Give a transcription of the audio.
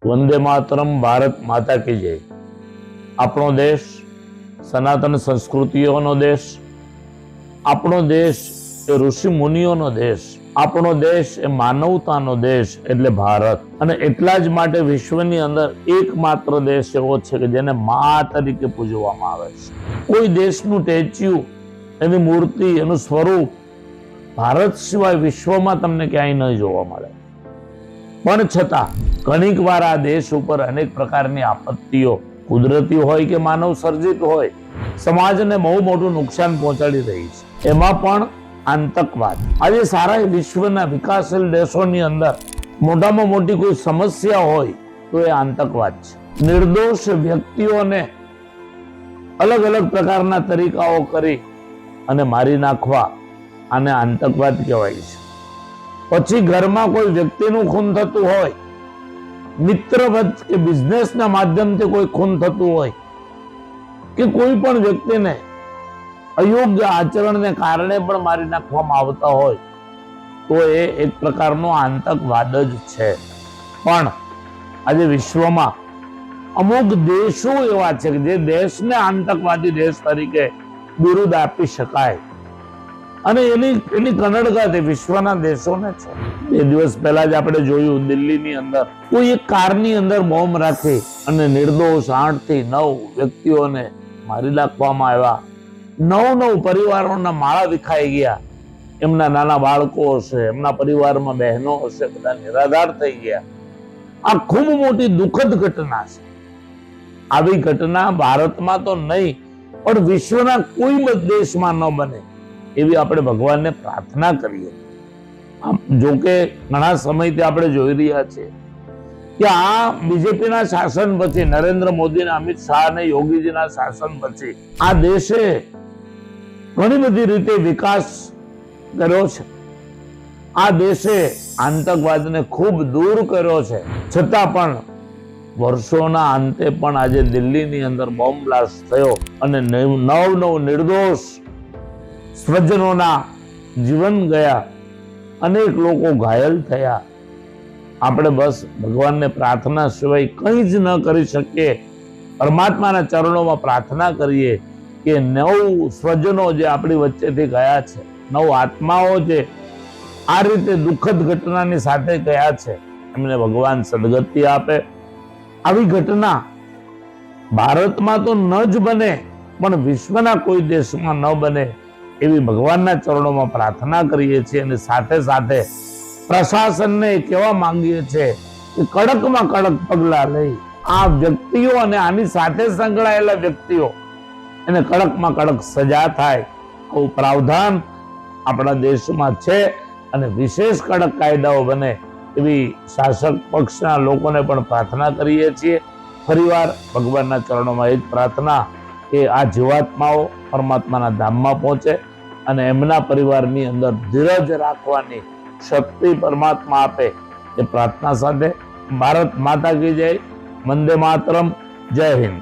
વંદે માતરમ, ભારત માતા કી જય। આપણો દેશ સનાતન સંસ્કૃતિઓનો દેશ, આપણો દેશ એ ઋષિ મુનિઓનો દેશ, આપણો દેશ એ માનવતાનો દેશ એટલે ભારત। અને એટલા જ માટે વિશ્વની અંદર એકમાત્ર દેશ એવો છે કે જેને મા તરીકે પૂજવામાં આવે છે। કોઈ દેશનું સ્ટેચ્યુ, એની મૂર્તિ, એનું સ્વરૂપ ભારત સિવાય વિશ્વમાં તમને ક્યાંય નહીં જોવા મળે। પણ છતાં ઘણીક વાર આ દેશ ઉપર અનેક પ્રકારની આપત્તિઓ, કુદરતી હોય કે માનવ સર્જિત હોય, સમાજને બહુ મોટું નુકસાન પહોંચાડી રહી છે। એમાં પણ આતંકવાદ। આજે સારા વિશ્વના વિકાસશીલ દેશોની અંદર મોટામાં મોટી કોઈ સમસ્યા હોય તો એ આતંકવાદ છે। નિર્દોષ વ્યક્તિઓને અલગ અલગ પ્રકારના તરીકાઓ કરી અને મારી નાખવા, આને આતંકવાદ કહેવાય છે। પછી ઘરમાં કોઈ વ્યક્તિનું ખૂન થતું હોય, મિત્ર વચ્ચે કે બિઝનેસના માધ્યમથી કોઈ ખૂન થતું હોય, કે કોઈ પણ વ્યક્તિને અયોગ્ય આચરણને કારણે પણ મારી નાખવામાં આવતા હોય તો એ એક પ્રકારનો આતંકવાદ જ છે। પણ આજે વિશ્વમાં અમુક દેશો એવા છે કે જે દેશને આતંકવાદી દેશ તરીકે બિરુદ આપી શકાય, અને એની કનડગત વિશ્વના દેશોને છે। 2 દિવસ પહેલા જ આપણે જોયું, દિલ્હીની અંદર કોઈ એક કારની અંદર બોમ્બ રાખી અને નિર્દોષ 8 થી 9 વ્યક્તિઓને મારી નાખવામાં આવ્યા। 9 પરિવારોના માળા વિખાઈ ગયા। એમના નાના બાળકો હશે, એમના પરિવારમાં બહેનો હશે, બધા નિરાધાર થઈ ગયા। આ ખૂબ મોટી દુઃખદ ઘટના છે। આવી ઘટના ભારતમાં તો નહીં પણ વિશ્વના કોઈ દેશમાં ન બને એવી આપણે ભગવાનને પ્રાર્થના કરીએ। જોકે ઘણા સમયથી આપણે જોઈ રહ્યા છીએ કે આ બીજેપીના શાસન પછી, નરેન્દ્ર મોદી, અમિત શાહ અને યોગીજીના શાસન પછી આ દેશે ઘણી બધી રીતે વિકાસ કર્યો છે। આ દેશે આતંકવાદને ખૂબ દૂર કર્યો છે। છતાં પણ વર્ષોના અંતે પણ આજે દિલ્હીની અંદર બોમ્બ બ્લાસ્ટ થયો અને 9 નિર્દોષ સ્વજનોના જીવન ગયા, અનેક લોકો ઘાયલ થયા। આપણે બસ ભગવાનને પ્રાર્થના સિવાય કંઈ જ ન કરી શકીએ। પરમાત્માના ચરણોમાં પ્રાર્થના કરીએ કે 9 સ્વજનો જે આપણી વચ્ચેથી ગયા છે, 9 આત્માઓ જે આ રીતે દુઃખદ ઘટનાની સાથે ગયા છે, એમને ભગવાન સદગતિ આપે। આવી ઘટના ભારતમાં તો ન જ બને પણ વિશ્વના કોઈ દેશમાં ન બને એવી ભગવાનના ચરણોમાં પ્રાર્થના કરીએ છીએ। અને સાથે સાથે પ્રશાસનને કહેવા માંગીએ છીએ કે કડકમાં કડક પગલા લઈ આ વ્યક્તિઓ અને આની સાથે સંકળાયેલા વ્યક્તિઓ એને કડકમાં કડક સજા થાય, આવું પ્રાવધાન આપણા દેશમાં છે। અને વિશેષ કડક કાયદાઓ બને એવી શાસક પક્ષના લોકોને પણ પ્રાર્થના કરીએ છીએ। ફરીવાર ભગવાનના ચરણોમાં એ જ પ્રાર્થના કે આ જીવાત્માઓ પરમાત્માના ધામમાં પહોંચે અને એમના પરિવારની અંદર ધીરજ રાખવાની શક્તિ પરમાત્મા આપે, એ પ્રાર્થના સાથે ભારત માતા કી જય। વંદે માતરમ। જય હિન્દ।